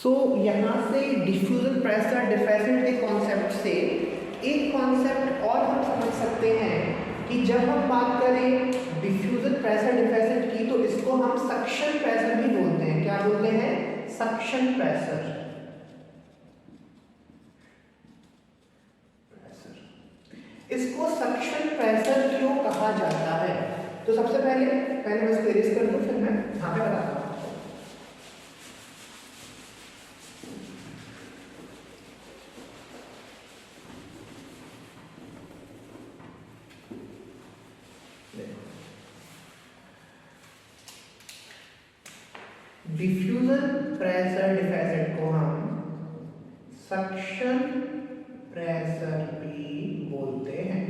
यहाँ से diffusion pressure different के कॉन्सेप्ट से एक कॉन्सेप्ट और हम समझ सकते हैं कि जब हम बात करें डिफ्यूजन प्रेशर डिफरेंट की तो इसको हम सक्शन प्रेशर भी बोलते हैं। क्या बोलते हैं? Suction pressure. इसको सक्शन प्रेशर क्यों कहा जाता है? तो सबसे पहले मैं इसको इरेज कर दूं, फिर मैं यहाँ पे बताता हूँ। डिफ्यूजन प्रेशर डिफरेंट को हम सक्शन प्रेशर भी बोलते हैं।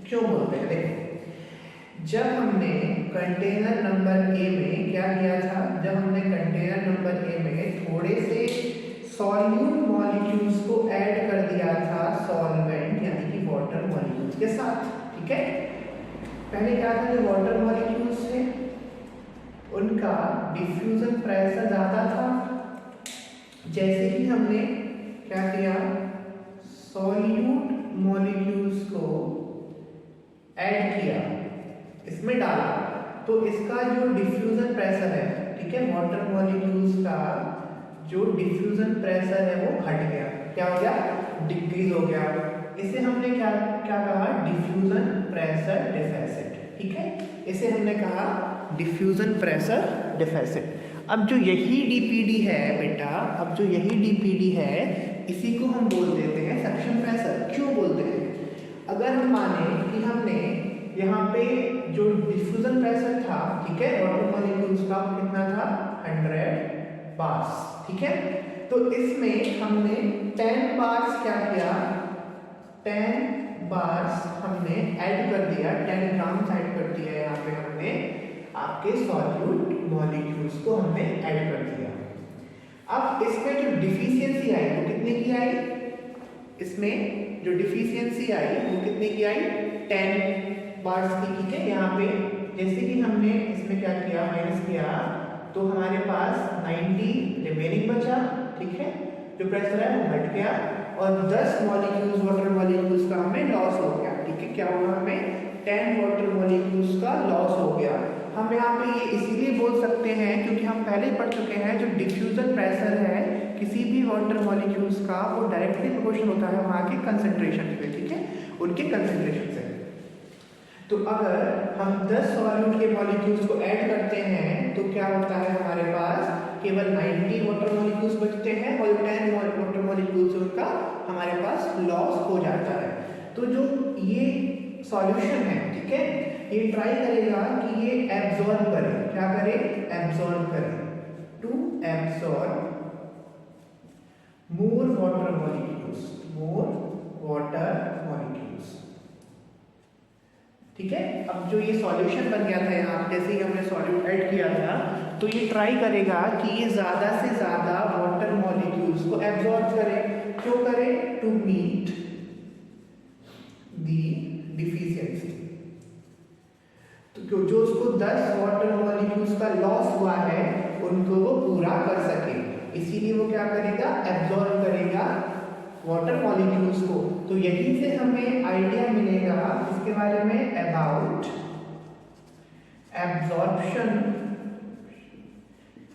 क्यों बोलते हैं? देखो, जब हमने कंटेनर नंबर ए में क्या किया था, जब हमने कंटेनर नंबर ए में थोड़े से सॉल्यूट मॉलिक्यूल्स को ऐड कर दिया था सॉल्वेंट यानी कि वाटर मॉलिक्यूल्स के साथ, ठीक है। पहले क्या था, जो वाटर मॉलिक्यूल्स थे उनका डिफ्यूजन प्रेशर ज़्यादा था। जैसे ही हमने क्या किया, सॉल्यूट मॉलिक्यूल्स को ऐड किया, इसमें डाला, तो इसका जो डिफ्यूजन प्रेशर है, ठीक है, वाटर मॉलिक्यूल्स का जो डिफ्यूजन प्रेशर है वो घट गया। क्या हो गया? डिक्रीज हो गया। इसे हमने क्या क्या कहा? डिफ्यूजन प्रेशर डेफिसिट, ठीक है, इसे हमने कहा डिफ्यूजन प्रेशर डेफिसिट। अब जो यही डीपीडी है बेटा, अब जो यही डीपीडी है इसी को हम बोल देते हैं सक्शन प्रेशर। क्यों बोलते हैं? अगर हम माने कि हमने यहाँ पे जो डिफ्यूजन प्रेशर था, ठीक है, वाटर मॉलिक्यूल्स का कितना था? 100 बार्स, ठीक है। तो इसमें हमने 10 बार्स क्या किया, 10 बार्स हमने ऐड कर दिया, 10 ग्राम ऐड कर दिया। यहाँ पे हमने आपके सॉल्यूट मॉलिक्यूल्स को हमने ऐड कर दिया। अब इसमें जो डिफिशियंसी आई वो कितने की आई? इसमें जो डिफिशियंसी आई वो कितने की आई? 10 बार्स की, ठीक है। यहाँ पे जैसे कि हमने इसमें क्या किया, माइनस किया, तो हमारे पास 90 रिमेनिंग बचा, ठीक है, जो प्रेशर है वो घट गया और 10 मॉलिक्यूल्स वाटर मॉलिक्यूल्स का हमें लॉस हो गया, ठीक है। क्या हुआ? हमें 10 वाटर मॉलिक्यूल्स का लॉस हो गया। हम यहाँ पे ये इसीलिए बोल सकते हैं क्योंकि हम पहले पढ़ चुके हैं जो डिफ्यूजन प्रेशर है किसी भी वाटर मॉलिक्यूल्स का वो डायरेक्टली प्रोपोर्शनल होता है वहाँ के कंसंट्रेशन से, ठीक है, उनके कंसंट्रेशन से। तो अगर हम 10 सॉल्यूट के मॉलिक्यूल्स को ऐड करते हैं तो क्या होता है, हमारे पास केवल 90 वाटर मॉलिक्यूल्स बचते हैं और 10 वाटर मॉलिक्यूल्स उनका हमारे पास लॉस हो जाता है। तो जो ये सॉल्यूशन है, ठीक है, ये ट्राई करेगा कि ये एब्जॉर्ब करे। क्या करे? एब्जॉर्ब करे, to absorb more water molecules, more water molecules, ठीक है। अब जो ये सॉल्यूशन बन गया था यहाँ, जैसे ही हमने सॉल्यूट ऐड किया था, तो ये ट्राई करेगा कि ये ज्यादा से ज्यादा वाटर मॉलिक्यूल्स को एब्जॉर्ब करे। क्यों करे? To meet the deficiency. तो जो उसको 10 वाटर मॉलिक्यूल्स का लॉस हुआ है उनको वो पूरा कर सके, इसीलिए वो क्या करेगा? एब्जॉर्ब करेगा वाटर मॉलिक्यूल्स को। तो यहीं से हमें आइडिया मिलेगा इसके बारे में, about absorption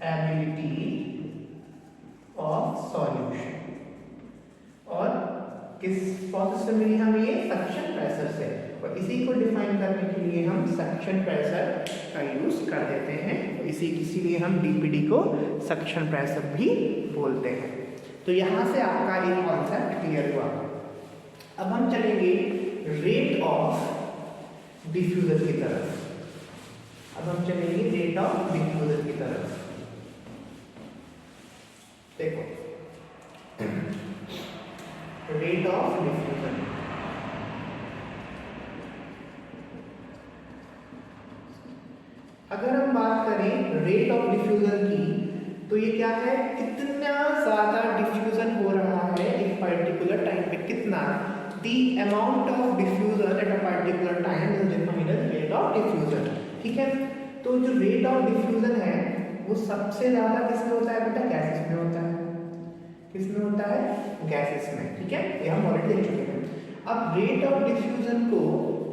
ability of solution. और किस प्रोसेस से मिली हमें? ये सक्शन प्रेशर से। और इसी को डिफाइन करने के लिए हम सक्शन प्रेशर का यूज कर देते हैं। इसीलिए हम डीपीडी को सक्शन प्रेशर भी बोलते हैं। तो यहाँ से आपका एक कॉन्सेप्ट क्लियर हुआ। अब हम चलेंगे रेट ऑफ डिफ्यूजन की तरफ। अब हम चलेंगे रेट ऑफ डिफ्यूजन की तरफ। देखो, रेट ऑफ डिफ्यूजन, अगर हम बात करें रेट ऑफ डिफ्यूजन की तो ये क्या है? कितना ज्यादा डिफ्यूजन हो रहा है एक पर्टिकुलर टाइम पे, कितना, the amount of diffusion at a particular time is defined as rate of diffusion, ठीक है। तो जो रेट ऑफ डिफ्यूजन है वो सबसे ज्यादा किसमें होता है बेटा? गैसेस में होता है। गैसेस में, ठीक है, ये हम ऑलरेडी देख चुके हैं। अब रेट ऑफ डिफ्यूजन को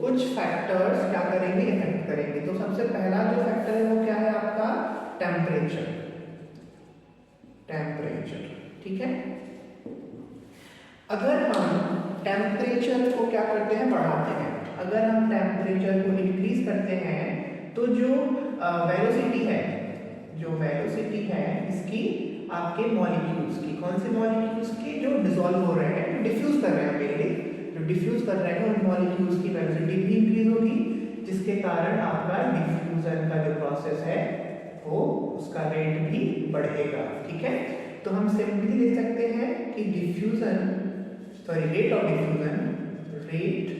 कुछ फैक्टर्स क्या करेंगे, इफेक्ट करेंगे। तो सबसे पहला जो फैक्टर है वो क्या है आपका, टेम्परेचर, टेम्परेचर, ठीक है। अगर हम टेम्परेचर को क्या करते हैं, बढ़ाते हैं, अगर हम टेम्परेचर को इंक्रीज करते हैं तो जो वेलोसिटी है, जो वेलोसिटी है इसकी आपके मॉलिक्यूल्स की, कौन से मॉलिक्यूल्स की, जो डिसॉल्व हो रहे हैं, डिफ्यूज कर रहे हैं मेनली, जो डिफ्यूज कर रहे हैं उन मॉलिक्यूल्स की वेलोसिटी भी इंक्रीज होगी, जिसके कारण आपका डिफ्यूजन का जो प्रोसेस है वो उसका रेट भी बढ़ेगा, ठीक है। तो हम सिंपली लिख सकते हैं कि diffusion, sorry, rate of diffusion, rate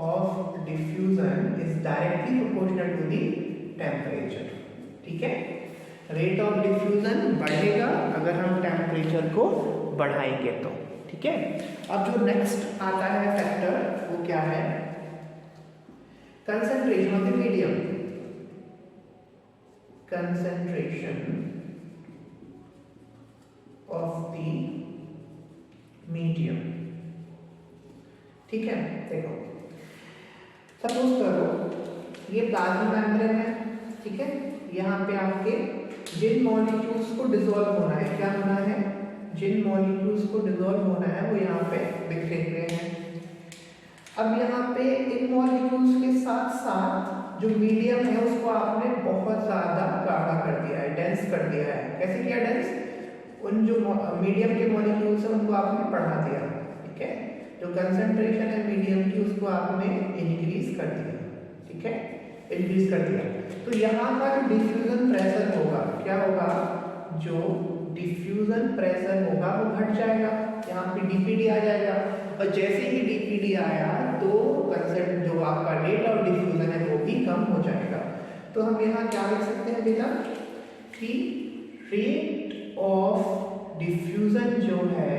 of diffusion is directly proportional to the temperature, ठीक है। रेट ऑफ डिफ्यूजन बढ़ेगा अगर हम टेम्परेचर को बढ़ाएंगे तो, ठीक है। अब जो नेक्स्ट आता है फैक्टर वो क्या है, concentration of the medium, concentration of the medium, ठीक है। देखो, सपोज करो ये प्लाज्मा मेम्ब्रेन है, ठीक है, यहाँ पे आपके जिन मॉलिक्यूल्स को डिसॉल्व होना है, क्या होना है, जिन मॉलिक्यूल्स को डिसॉल्व होना है वो यहाँ पे बिखरे हुए हैं। अब यहाँ पे इन मॉलिक्यूल्स के साथ साथ जो मीडियम है उसको आपने बहुत ज़्यादा गाढ़ा कर दिया है, डेंस कर दिया है। कैसे किया डेंस, उन जो मीडियम के मॉलिक्यूल्स हैं उनको आपने बढ़ा दिया, ठीक है। जो कंसंट्रेशन है मीडियम की उसको आपने इंक्रीज कर दिया, ठीक है, इंक्रीज कर दिया। तो यहाँ का जो डिफ्यूजन प्रेशर होगा, क्या होगा, जो डिफ्यूजन प्रेशर होगा वो घट जाएगा, यहाँ पे डीपीडी आ जाएगा, और जैसे ही डीपीडी आया तो कंसेंट जो आपका रेट ऑफ डिफ्यूजन है वो भी कम हो जाएगा। तो हम यहाँ क्या लिख सकते हैं बेटा कि रेट ऑफ डिफ्यूजन जो है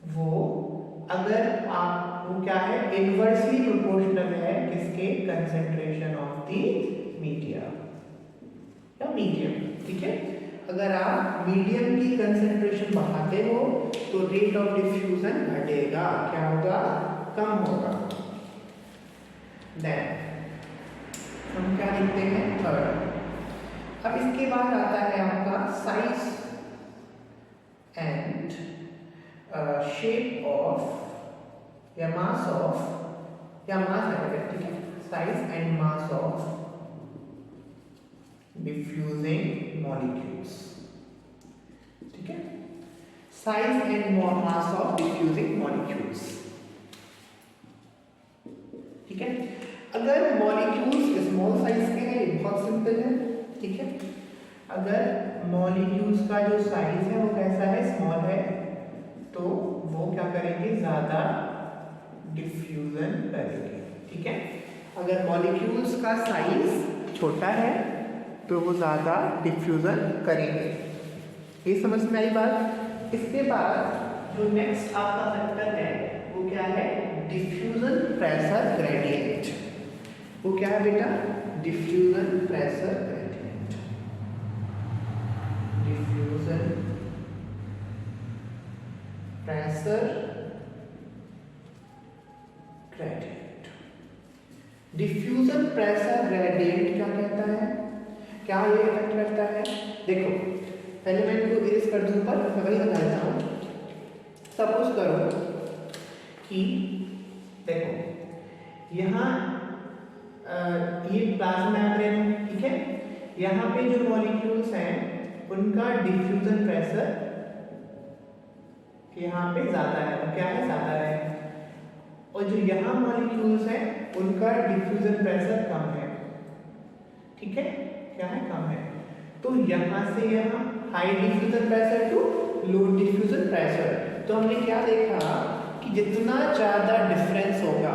वो, अगर आप वो क्या है, इनवर्सली प्रोपोर्शनल है किसके, कंसंट्रेशन ऑफ द मीडिया या मीडियम, ठीक है। अगर आप मीडियम की कंसंट्रेशन बढ़ाते हो तो रेट ऑफ डिफ्यूजन घटेगा, क्या होगा, कम होगा। देन हम क्या लिखते हैं, थर्ड। अब इसके बाद आता है आपका साइज एंड शेप ऑफ या मास ऑफ, या मास है, ठीक है, size and mass of diffusing molecules, ठीक है, size and mass of diffusing molecules, ठीक है। अगर मॉलिक्यूल्स स्मॉल साइज के हैं, ये बहुत सिंपल है, ठीक है। अगर मॉलिक्यूल्स का जो साइज है वो कैसा है, स्मॉल है, तो वो क्या करेंगे, ज्यादा डिफ्यूजन करेंगे, ठीक है। अगर मॉलिक्यूल्स का साइज छोटा है तो वो ज्यादा डिफ्यूजन करेंगे, ये समझ में आई बात। इसके बाद जो नेक्स्ट आपका फैक्टर है वो क्या है, डिफ्यूजन प्रेशर ग्रेडियंट। वो क्या है बेटा, diffusion pressure gradient, diffusion pressure gradient. Diffusion pressure gradient क्या कहता है, क्या ये इफेक्ट करता है, देखो पहले मैं इनको इरेज कर दूं, पर मैं वही बता देता हूँ। सपोज करो कि देखो यहाँ ये प्लाज्मा मेम्ब्रेन है, ठीक है, यहाँ पे जो मॉलिक्यूल्स हैं उनका डिफ्यूजन प्रेशर यहाँ पे ज्यादा है, तो क्या है, ज्यादा है, और जो यहाँ मॉलिक्यूल्स हैं उनका डिफ्यूजन प्रेशर कम है, ठीक है, क्या है, कम है। तो यहाँ से यहाँ high diffusion pressure to low diffusion pressure. तो हमने क्या देखा कि जितना ज़्यादा डिफरेंस होगा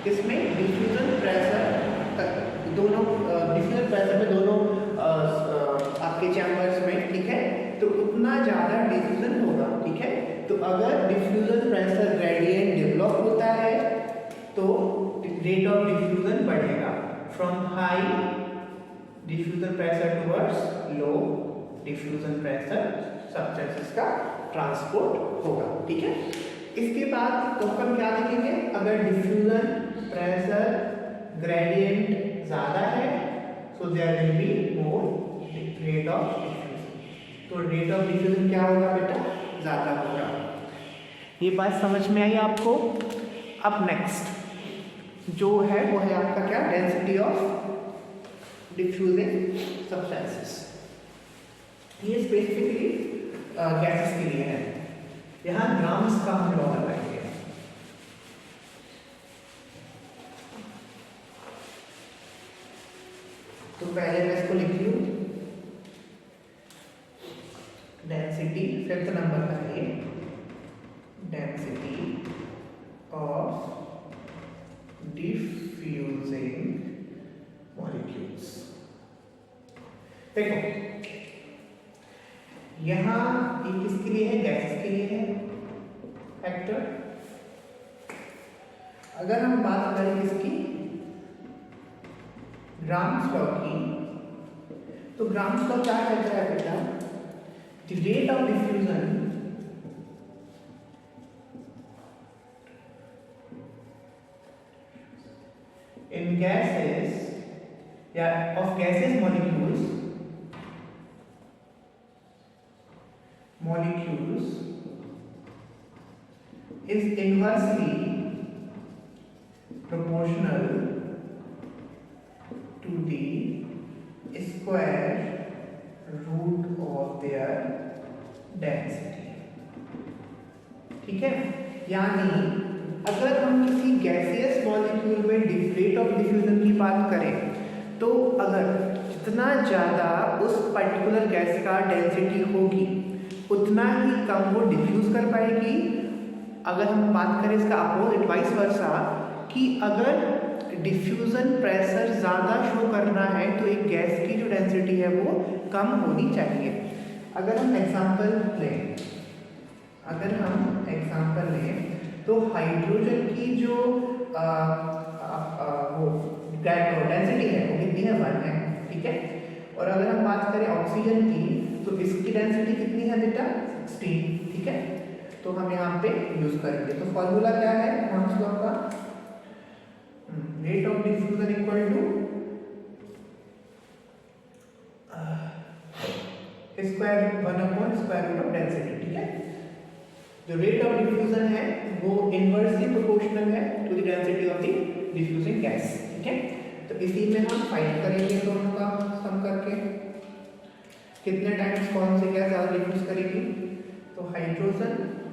इसमें डिफ्यूजन प्रेशर दोनों, डिफ्यूजन प्रेशर में दोनों आपके चैम्बर्स में, ठीक है, तो उतना ज़्यादा डिफ्यूजन होगा, ठीक है। तो अगर डिफ्यूजन प्रेशर ग्रेडियंट डेवलप होता है तो रेट ऑफ डिफ्यूजन बढ़ेगा, from high diffusion pressure towards low diffusion pressure substances इसका ट्रांसपोर्ट होगा। ठीक है, इसके बाद तो हम क्या देखेंगे, अगर डिफ्यूजन प्रेशर ग्रेडियंट ज़्यादा है तो there will be more rate of diffusion. तो रेट ऑफ डिफ्यूजन क्या होगा बेटा, ज़्यादा होगा। ये बात समझ में आई आपको। अब नेक्स्ट जो है वो है आपका क्या, डेंसिटी ऑफ डिफ्यूजिंग सब्सटेंसेस। ये स्पेसिफिकली गैसेस के लिए है। यहाँ ग्राम्स का हम लॉ लगाएंगे। तो पहले मैं इसको लिख लूं, डेंसिटी, फिफ्थ नंबर का है ये, डेंसिटी ऑफ डिफ्यूजिंग मॉलिक्यूल्स। देखो यहां ये किसके लिए है, गैसेस के लिए है फैक्टर। अगर हम बात करें किसकी, ग्राम्स लॉ की, तो ग्राम्स लॉ क्या कहता है बेटा, the rate of diffusion in gases या of gases molecules is inversely proportional to the square root of their density। ठीक है, यानी अगर हम किसी गैसियस मॉलिक्यूल में रेट ऑफ डिफ्यूजन की बात करें तो अगर जितना ज़्यादा उस पर्टिकुलर गैस का डेंसिटी होगी उतना ही कम वो डिफ्यूज कर पाएगी। अगर हम बात करें इसका अपोजिट वाइस वर्सा कि अगर डिफ्यूजन प्रेशर ज़्यादा शो करना है तो एक गैस की जो डेंसिटी है वो कम होनी चाहिए। अगर हम एग्जांपल लें तो हाइड्रोजन की जो वो डेंसिटी है वो कितनी है, 1 है। ठीक है, और अगर हम बात करें ऑक्सीजन की तो इसकी डेंसिटी कितनी है बेटा, 16। ठीक है, तो हम यहाँ पे यूज करेंगे। तो फॉर्मूला क्या है ग्राम्स लॉ का, rate of diffusion equal to square root 1 upon square root of density. ठीक है, जो रेट ऑफ डिफ्यूजन है वो इनवर्सली प्रोपोर्शनल है to the density of the diffusing gas. ठीक है, तो इसी में हम फाइंड करेंगे दोनों का सम करके कितने टाइम्स कौन सी गैस ज़्यादा डिफ्यूज करेगी, तो हाइड्रोजन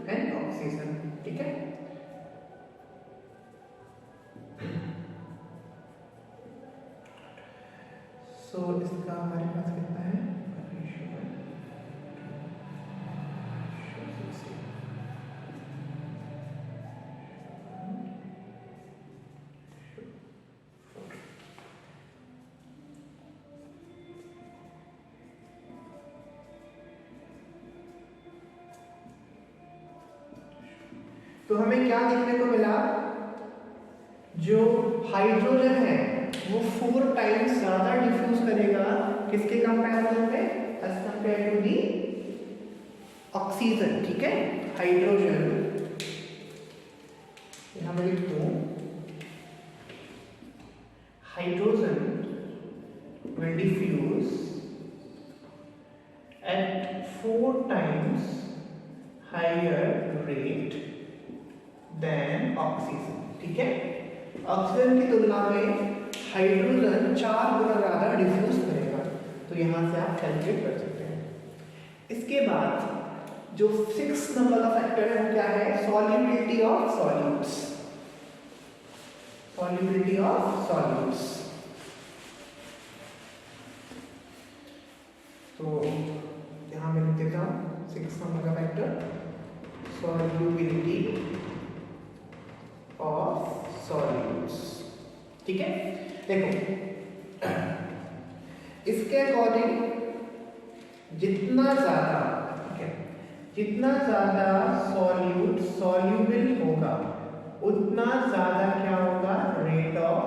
एंड ऑक्सीजन। ठीक है, सो इसका हमारे पास कितना है, तो हमें क्या देखने को मिला, जो हाइड्रोजन है वो 4 टाइम्स ज्यादा डिफ्यूज करेगा किसके कंपैरिजन में, as compare to the oxygen. ठीक है, हाइड्रोजन यहां मैं लिख दूं, hydrogen will diffuse at 4 times higher rate than oxygen. ठीक है, ऑक्सीजन की तुलना में हाइड्रोजन 4 गुना ज्यादा डिफ्यूज करेगा। तो यहां से आप कैलकुलेट कर सकते हैं। इसके बाद जो 6 नंबर का फैक्टर है वो क्या है, solubility of solutes. Solubility of solutes, तो यहां मैं लिख देता हूं 6 नंबर का फैक्टर, सॉल्युबिलिटी ऑफ सॉल्यूट्स। ठीक है, देखो इसके अकॉर्डिंग जितना ज्यादा, ठीक है, जितना ज्यादा सॉल्यूट सॉल्यूबल होगा उतना ज्यादा क्या होगा, रेट ऑफ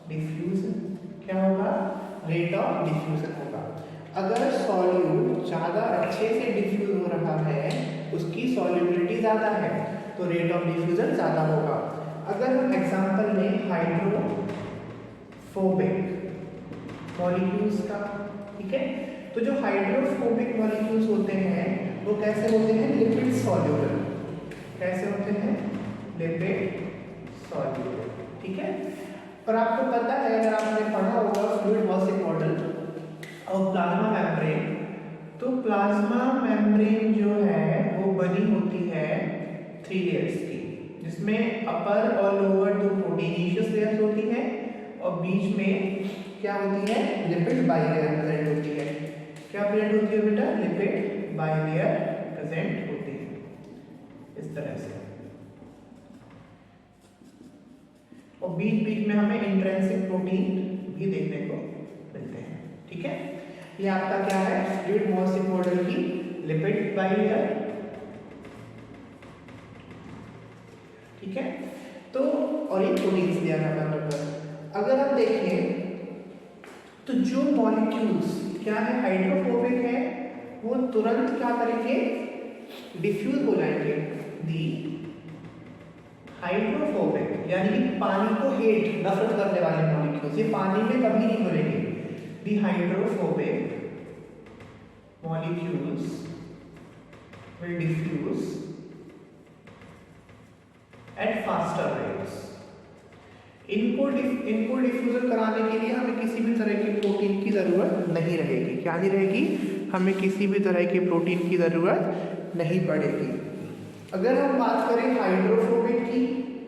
डिफ्यूजन। क्या होगा, रेट ऑफ डिफ्यूजन होगा। अगर सॉल्यूट ज्यादा अच्छे से डिफ्यूज हो रहा है ज़्यादा है तो रेट ऑफ डिफ्यूजन ज़्यादा होगा। अगर हम एग्जांपल लें हाइड्रोफोबिक मॉलिक्यूल्स का, ठीक है, तो जो हाइड्रोफोबिक मॉलिक्यूल्स होते हैं वो कैसे होते हैं, लिपिड सॉल्युबल। कैसे होते हैं, लिपिड सॉल्युबल, ठीक है। और आपको पता है, अगर आपने पढ़ा होगा फ्लूइड मॉसिक मॉडल और प्लाज्मा मेम्ब्रेन, तो प्लाज्मा मेम्ब्रेन जो है वो बनी होती है 3 लेयर्स की, जिसमें अपर और लोअर 2 प्रोटीनेशियस लेयर्स होती हैं और बीच में क्या होती है, लिपिड बाइलेयर प्रेजेंट होती है। क्या प्रेजेंट होती है बेटा, लिपिड बाइलेयर प्रेजेंट होती है इस तरह से। और बीच बीच में हमें इंट्रिंसिक प्रोटीन भी देखने को मिलते हैं, ठीक है। ये आपका क्या है, फ्लूइड मॉसिक मॉडल की लिपिड बाइलेयर, ठीक है। तो और ये प्रोटीन्स दिया जाता है। अगर हम देखें तो जो मॉलिक्यूल्स क्या है, हाइड्रोफोबिक है, वो तुरंत क्या करेंगे, डिफ्यूज हो जाएंगे। दी हाइड्रोफोबिक यानी कि पानी को हेट, नफरत करने वाले मॉलिक्यूल्स, ये पानी में कभी नहीं घुलेंगे। The hydrophobic molecules will diffuse at faster rates। इनको डिफ्यूजन कराने के लिए हमें किसी भी तरह की प्रोटीन की ज़रूरत नहीं रहेगी। क्या नहीं रहेगी, हमें किसी भी तरह की प्रोटीन की ज़रूरत नहीं पड़ेगी। अगर हम बात करें हाइड्रोफोबिक की,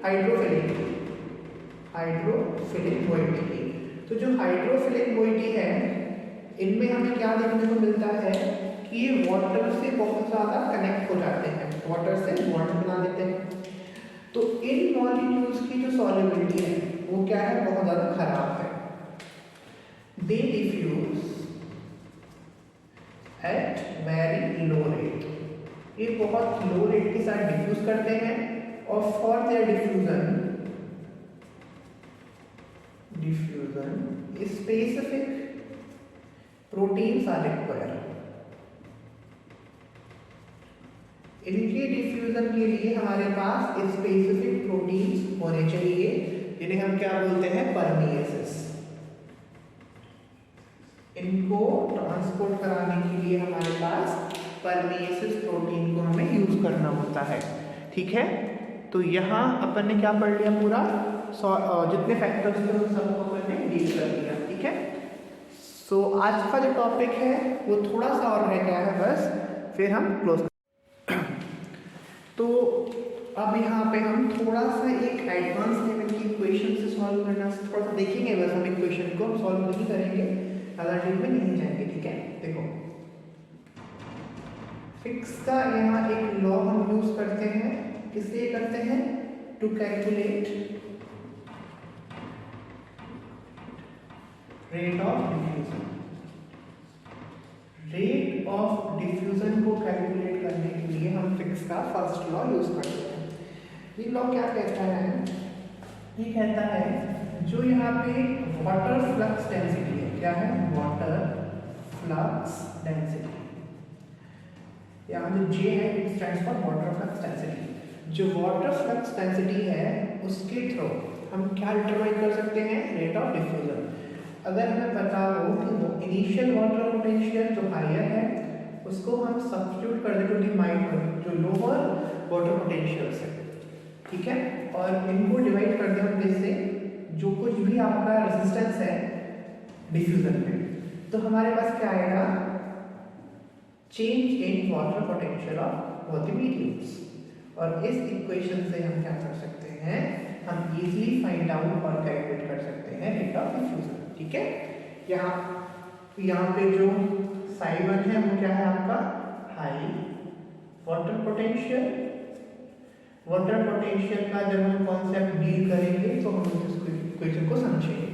हाइड्रोफिलिक मोइटी की, तो जो हाइड्रोफिलिक मोइटी है इनमें हमें क्या देखने को मिलता है कि ये वाटर से बहुत ज़्यादा कनेक्ट हो जाते हैं, वाटर से बॉन्ड बना देते हैं। तो इन मॉलिक्यूल्स की जो सॉल्युबिलिटी है वो क्या है, बहुत ज़्यादा खराब है। They diffuse at very low rate, ये बहुत लो रेट के साथ डिफ्यूज करते हैं और for their diffusion specific proteins are required. इनके डिफ्यूजन के लिए हमारे पास स्पेसिफिक प्रोटीन्स होने चाहिए, जिन्हें हम क्या बोलते हैं, परमिएसेस। इनको ट्रांसपोर्ट कराने के लिए हमारे पास परमिएसेस प्रोटीन को हमें यूज करना होता है, ठीक है। तो यहाँ अपन ने क्या पढ़ लिया, पूरा जितने फैक्टर्स थे उन सबको अपन ने डील कर लिया, ठीक है। सो आज का जो टॉपिक है वो थोड़ा सा और रह गया है बस, फिर हम क्लोज। तो अब यहाँ पे हम थोड़ा सा एक एडवांस लेवल की इक्वेशन से सॉल्व करना थोड़ा सा देखेंगे। बस हम इक्वेशन को हम सॉल्व नहीं करेंगे, ज़्यादा डीप में नहीं जाएंगे, ठीक है। देखो फिक्स का यहाँ एक लॉ हम यूज करते हैं, किस लिए करते हैं, to calculate rate of diffusion. Rate of diffusion को कैलकुलेट करने के लिए हम फिक्स का फर्स्ट लॉ यूज करते हैं। ये लॉ क्या कहता है, ये कहता है जो यहाँ पे वाटर फ्लक्स डेंसिटी है, क्या है, वाटर फ्लक्स डेंसिटी, यहाँ जो J है it stands for water flux density. जो वाटर फ्लक्स डेंसिटी है उसके थ्रू हम क्या डिटरमाइन कर सकते हैं, रेट ऑफ डिफ्यूजन। अगर हमें पता हो कि वो इनिशियल वाटर पोटेंशियल जो हायर है उसको हम सब्स्टिट्यूट कर दें टू दी माइनर जो लोअर वाटर पोटेंशियल है, ठीक है, और इनको डिवाइड कर दें हम इससे जो कुछ भी आपका रेजिस्टेंस है डिफ्यूजन में, तो हमारे पास क्या आएगा, change in water potential of both the mediums. और इस इक्वेशन से हम क्या कर सकते हैं, हम इजीली फाइंड आउट और कैलकुलेट कर सकते हैं रेट ऑफ डिफ्यूजन, ठीक है। यहाँ पे जो psi1 है वो क्या है आपका, high water potential. Water potential का जब हम कॉन्सेप्ट डील करेंगे तो हम इस इक्वेशन को समझेंगे।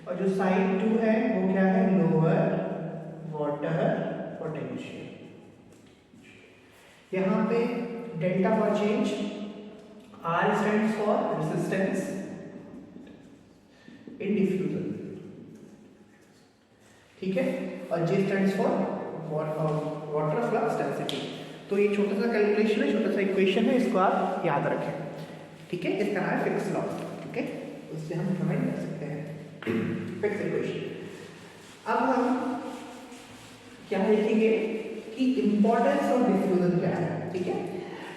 और जो psi2 है वो क्या है, लोअर वाटर पोटेंशियल। यहाँ पे delta for change, R stands for resistance in diffusion, ठीक है, और J stands for water flux density। तो ये छोटा सा कैलकुलेशन है, छोटा सा इक्वेशन है, इसको आप याद रखें, ठीक है। इसका नाम है फिक्स लॉ, ठीक है, उससे हम रिकमेंड कर सकते हैं फिक्स इक्वेशन। अब हम क्या लिखेंगे कि इंपॉर्टेंस ऑफ डिफ्यूजन क्या है, ठीक है।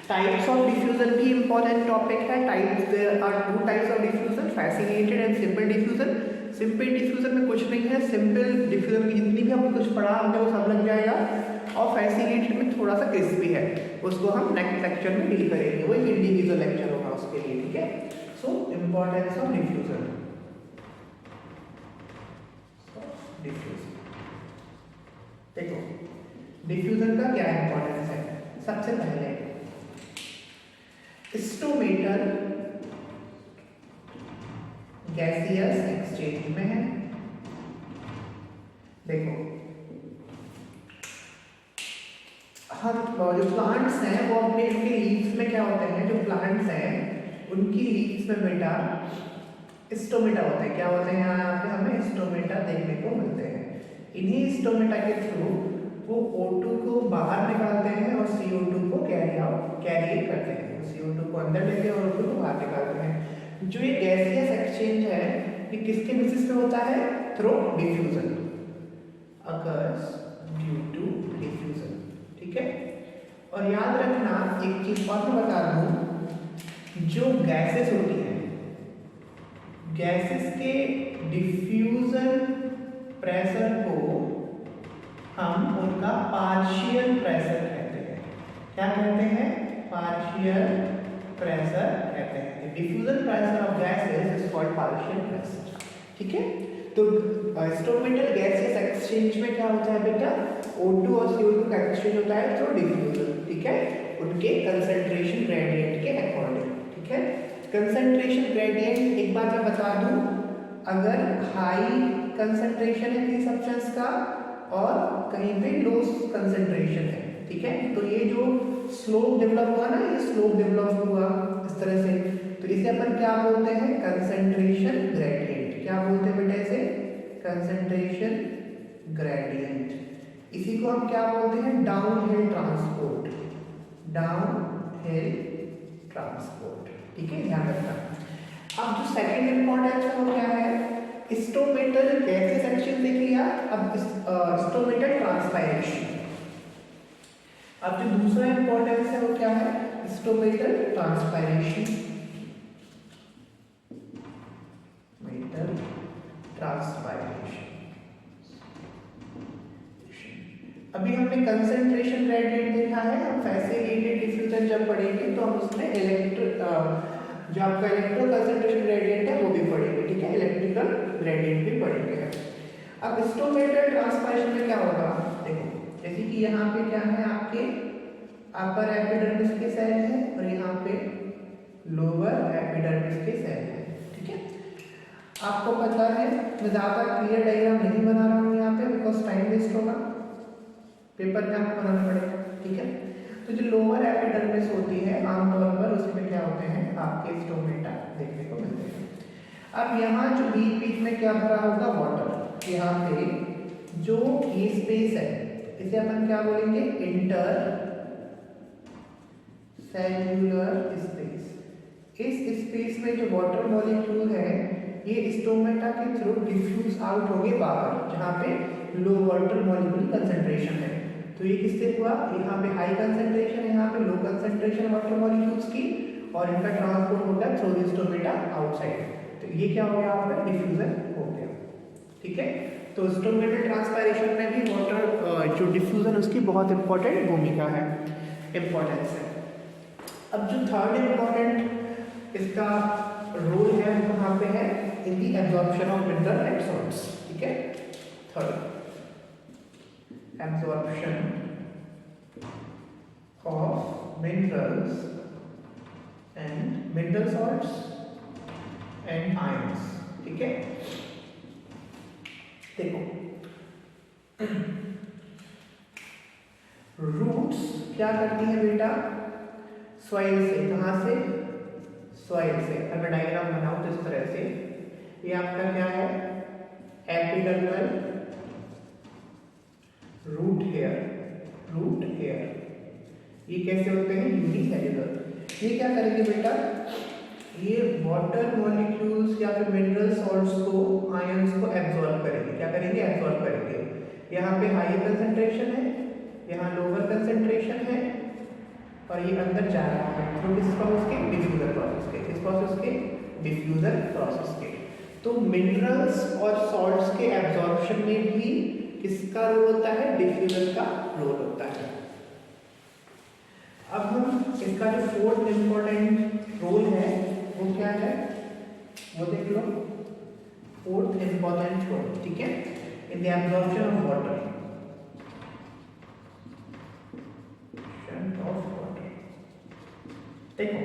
टाइप्स ऑफ डिफ्यूजन भी इंपॉर्टेंट टॉपिक है। Types, there are 2 types of diffusion, fascinated and simple diffusion. Simple diffusion में कुछ नहीं है, सिंपल डिफ्यूजन में जितनी भी हमने कुछ पढ़ा हमने वो सब लग जाएगा, और फैसिनेटेड में थोड़ा सा क्रिस्पी है, उसको हम नेक्स्ट लेक्चर में डील करेंगे, वो एक इंडिविजुअल लेक्चर होगा उसके लिए, ठीक है। सो इंपॉर्टेंस ऑफ डिफ्यूजन, देखो डिफ्यूजन का क्या इंपॉर्टेंस है। सबसे पहले स्टोमेटल गैसियस एक्सचेंज में है। देखो हम जो प्लांट्स हैं वो अपने उनके लीव्स में क्या होते हैं, जो प्लांट्स हैं उनकी लीव्स में बेटा स्टोमेटा होते हैं। क्या होते हैं, यहाँ पे हमें स्टोमेटा देखने को मिलते हैं। इन्हीं स्टोमेटा के थ्रू वो O2 को बाहर निकालते हैं और CO2 को कैरी करते हैं। CO2 को अंदर लेते हैं और O2 को बाहर निकालते हैं। जो ये गैसियस एक्सचेंज है ये किसके बेसिस पे होता है, through diffusion, occurs due to diffusion, ठीक है। और याद रखना एक चीज और मैं बता दूं, जो गैसेस होती हैं, गैसेस के डिफ्यूजन प्रेशर को हम उनका पार्शियल प्रेशर कहते हैं। क्या कहते हैं, पार्शियल प्रेशर कहते हैं। Diffusion pressure of gases is called partial pressure, ठीक है। तो स्टोमेटल गैसेस एक्सचेंज में क्या होता है बेटा, O2 और CO2 का एक्सचेंज होता है थ्रू डिफ्यूजन, ठीक है, उनके कंसंट्रेशन ग्रेडियंट के अकॉर्डिंग, ठीक है। कंसंट्रेशन ग्रेडियंट एक बार मैं बता दूं, अगर हाई कंसंट्रेशन है किसी सब्सटेंस का और कहीं पे लो कंसंट्रेशन है, ठीक है, तो ये जो स्लोप डेवलप हुआ ना, ये स्लोप डेवलप हुआ इस तरह से, तो इसे अपन क्या बोलते हैं, कंसंट्रेशन ग्रेडियंट। क्या बोलते हैं बेटा इसे, कंसंट्रेशन ग्रेडियंट। इसी को हम क्या बोलते हैं, down hill transport, down hill transport, ठीक है, ध्यान रखना। अब जो सेकंड इंपॉर्टेंस है वो क्या है, स्टोमेटल गैसेस एक्सचेंज देख लिया, अब स्टोमेटल ट्रांसपायरेशन। अब जो दूसरा इंपॉर्टेंस है वो क्या है, स्टोमेटल ट्रांसपायरेशन, मेटल ट्रांसपायरेशन। अभी हमने कंसंट्रेशन ग्रेडियंट देखा है, हम फैसिनेटेड डिफ्यूजन जब पढ़ेंगे तो हम उसमें जो आपका इलेक्ट्रो कंसंट्रेशन ग्रेडियंट है वो भी पढ़ेंगे, ठीक है, इलेक्ट्रिकल ग्रेडियंट भी पढ़ेंगे। अब स्टोमेटल ट्रांसपायरेशन में क्या होगा, देखो जैसे कि यहाँ पे क्या है, आपके अपर एपिडर्मिस के सेल है और यहाँ पे लोअर एपिडर्मिस के सेल है, ठीक है। आपको पता है मैं ज़्यादा क्लियर डायग्राम नहीं बना रहा हूँ यहाँ पे, बिकॉज टाइम वेस्ट होगा, पेपर में आपको बनाना पड़ेगा, ठीक है। तो जो लोअर एपिडर्मिस होती है आमतौर पर उसमें क्या होते हैं, आपके स्टोमेटा देखने को मिलते हैं। अब यहाँ जो बीच बीच में क्या भरा होगा, वाटर। यहाँ पे जो ये स्पेस है इसे अपन क्या बोलेंगे, इंटर सेल्यूलर स्पेस। इस स्पेस में जो वाटर मॉलिक्यूल है ये स्टोमेटा के थ्रू डिफ्यूज आउट होंगे बाहर, जहाँ पे लो वाटर मॉलिक्यूल कंसंट्रेशन है। तो ये किससे हुआ, यहाँ पे हाई कंसंट्रेशन, यहाँ पे लो कंसंट्रेशन वाटर मॉलिक्यूल्स की, और इनका ट्रांसपोर्ट होगा थ्रू द स्टोमेटा आउटसाइड। तो ये क्या हो गया, आपका डिफ्यूजन हो गया, ठीक है। तो स्टोमेटल ट्रांसपायरेशन में भी वाटर जो डिफ्यूजन उसकी बहुत इंपॉर्टेंट भूमिका है, इंपॉर्टेंस है। अब जो थर्ड इंपॉर्टेंट इसका रोल है वो कहाँ पे है, in the absorption of mineral and salts, ठीक है। Third absorption of minerals and mineral salts and ions, ठीक है। देखो रूट्स क्या करती है बेटा, सॉइल से, कहाँ से, सॉइल से। अगर डायग्राम बनाओ तो इस तरह से, ये आपका क्या है, एपिडर्मल रूट हेयर ये कैसे होते हैं? यूनिसेल्युलर। ये क्या करेंगे बेटा? ये वाटर मॉलिक्यूल्स या फिर मिनरल सॉल्ट्स को, आयंस को एब्जॉर्ब करेंगे। क्या करेंगे? एब्जॉर्ब करेंगे। यहाँ पे हाई कंसंट्रेशन है, यहाँ लोअर कंसंट्रेशन है, और ये अंदर जा रहा है थ्रू किस प्रोसेस के? डिफ्यूजर प्रोसेस के। किस प्रोसेस के? डिफ्यूजर प्रोसेस के। तो मिनरल्स और सॉल्ट्स के एब्जॉर्प्शन में भी किसका रोल होता है? डिफ्यूजर का रोल होता है। अब हम इसका जो फोर्थ इंपॉर्टेंट रोल है वो क्या है, वो देख लो। फोर्थ इंपॉर्टेंट रोल, ठीक है, in the absorption of water. देखो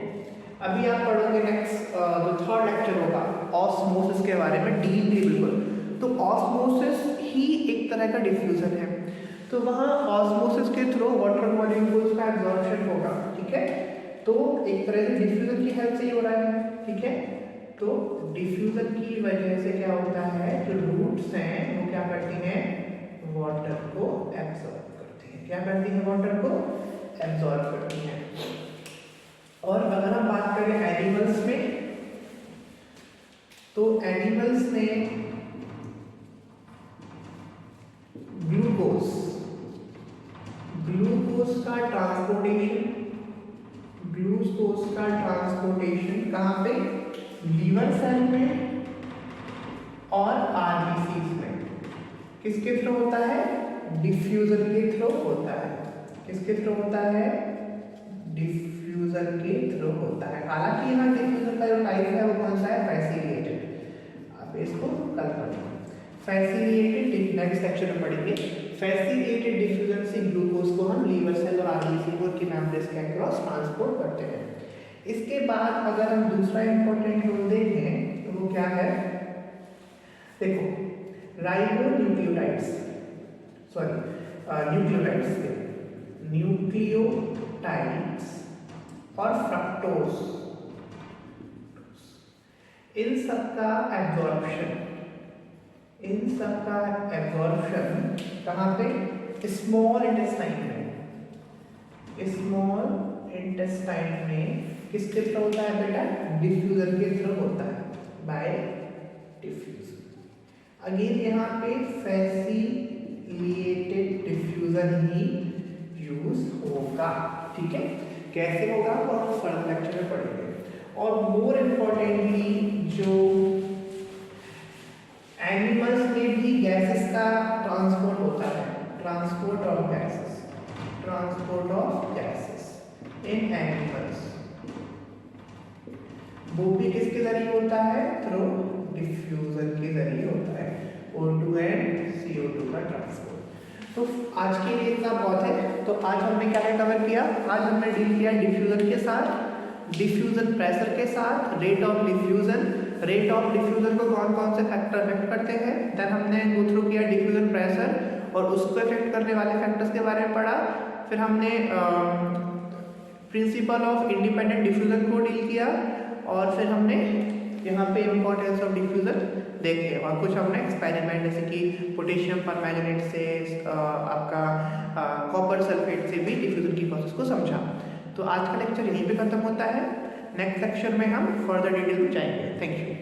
अभी आप पढ़ोगे नेक्स्ट जो थर्ड लेक्चर होगा ऑस्मोसिस के बारे में डीपली बिल्कुल। तो ऑस्मोसिस ही एक तरह का डिफ्यूजन है। तो वहाँ ऑस्मोसिस के थ्रू वाटर मॉलिक्यूल्स का एब्जॉर्प्शन होगा, ठीक है। तो एक तरह से डिफ्यूजन की हेल्प से ही हो रहा है, ठीक है। तो डिफ्यूजन की वजह से क्या होता है, जो रूट्स हैं वो क्या करती हैं? वाटर को एब्जॉर्ब करती हैं। क्या करती हैं? वाटर को एब्जॉर्ब करती हैं। और अगर हम बात करें एनिमल्स में, तो एनिमल्स में ग्लूकोज का ट्रांसपोर्टेशन कहाँ पे? लीवर सेल में और आरबीसीज में। किसके थ्रू होता है? डिफ्यूजन के थ्रू होता है। किसके थ्रू होता है? डिफ्यूजन के थ्रू होता है। हालांकि यहाँ डिफ्यूजन का जो टाइप है वो कौन सा है? फैसिलिटेटेड। आप इसको कल पढ़ेंगे। फैसिलिटेटेड नेक्स्ट सेक्शन में पढ़ेंगे। फैसिलिटेटेड डिफ्यूजन से ग्लूकोज को हम लीवर सेल और आरबीसी को की मेम्ब्रेन के अक्रॉस ट्रांसपोर्ट करते हैं। इसके बाद अगर हम दूसरा इंपॉर्टेंट रोल देखें तो वो क्या है? देखो न्यूक्लियोटाइड्स और फ्रक्टोज, इन सबका एब्जॉर्प्शन कहाँ पे? स्मॉल इंटेस्टाइन में किसके थ्रू होता है बेटा? डिफ्यूजन के थ्रू होता है, बाय डिफ्यूजन। अगेन यहाँ पे फैसिलिटेटेड डिफ्यूजन ही यूज होगा, ठीक है। कैसे होगा वो हम फर्दर लेक्चर में पढ़ेंगे। और मोर इम्पोर्टेंटली जो एनिमल्स में भी गैसेस का ट्रांसपोर्ट होता है, transport of gases in animals, वो भी किसके जरिए होता है? थ्रू डिफ्यूजन के जरिए होता है। O2 एंड CO2 का ट्रांसपोर्ट। तो आज के लिए इतना बहुत है। तो आज हमने क्या कवर किया? आज हमने डील किया डिफ्यूजन के साथ, डिफ्यूजन प्रेशर के साथ, रेट ऑफ डिफ्यूजन को कौन कौन से फैक्टर अफेक्ट करते हैं। देन हमने गो थ्रू किया डिफ्यूजन प्रेशर और उसको इफेक्ट करने वाले फैक्टर्स के बारे में पढ़ा। फिर हमने प्रिंसिपल ऑफ इंडिपेंडेंट डिफ्यूजन को डील किया, और फिर हमने यहाँ पे इम्पोर्टेंस ऑफ डिफ्यूजन देखे, और कुछ हमने एक्सपेरिमेंट जैसे कि पोटेशियम परमैंगनेट से आपका कॉपर सल्फेट से भी डिफ्यूजन की प्रोसेस को समझा। तो आज का लेक्चर यहीं पे खत्म होता है। नेक्स्ट लेक्चर में हम फर्दर डिटेल में जाएंगे। Thank you.